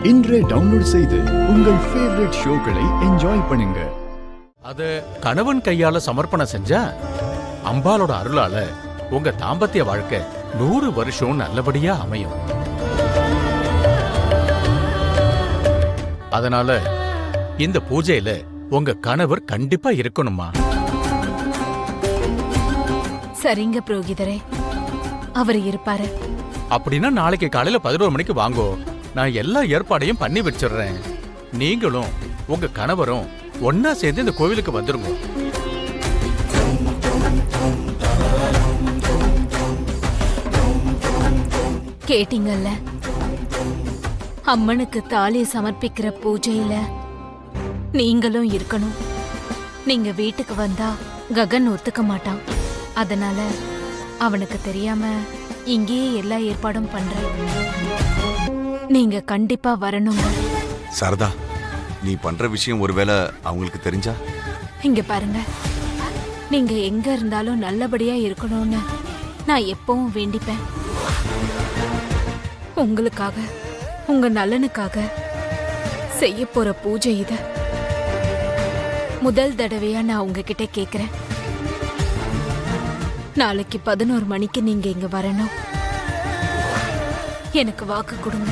இன்றே டவுன்லோட் செய்து உங்கள் ஃபேவரட் ஷோக்களை என்ஜாய் பண்ணுங்க. அது கணவன் கையால சமர்ப்பணம் செஞ்சா அம்பாலோட அருளால உங்க தாம்பத்திய வாழ்க்கை 100 வருஷம் நல்லபடியா அமையும். அதனால இந்த பூஜையில உங்க கணவர் கண்டிப்பா இருக்கணுமா? சரிங்க புரோகிதரே, அவர் இருப்பாரு. அப்படின்னா நாளைக்கு காலையில 11 மணிக்கு வாங்கோ. நான் எல்லா ஏற்பாடையும் பண்ணி வச்சிடுறேன். நீங்களும் உங்க கணவரும் ஒன்னா சேர்ந்து இந்த கோவிலுக்கு வந்துருங்க. கேட்டீங்கல்ல, அம்மனுக்கு தாலி சமர்ப்பிக்கிற பூஜையில நீங்களும் இருக்கணும். நீங்க வீட்டுக்கு வந்தா ககன் ஒத்துக்க மாட்டான். அதனால அவனுக்கு தெரியாம இங்கேயே எல்லா ஏற்பாடும் பண்றேன். நீங்க கண்டிப்பா வரணுங்க. சரதா, நீ பண்ற விஷயம் ஒருவேளை அவங்களுக்கு தெரிஞ்சா? இங்க பாருங்க, நீங்க எங்க இருந்தாலும் நல்லபடியா இருக்கணும்னு நான் எப்பவும் வேண்டிப்பேன். உங்களுக்காக, உங்க நலனுக்காக செய்ய போற பூஜை இது. முதல் தடவையா நான் உங்ககிட்ட கேக்குறேன். நாளைக்கு 11 மணிக்கு நீங்க இங்க வரணும். எனக்கு வாக்கு கொடுங்க.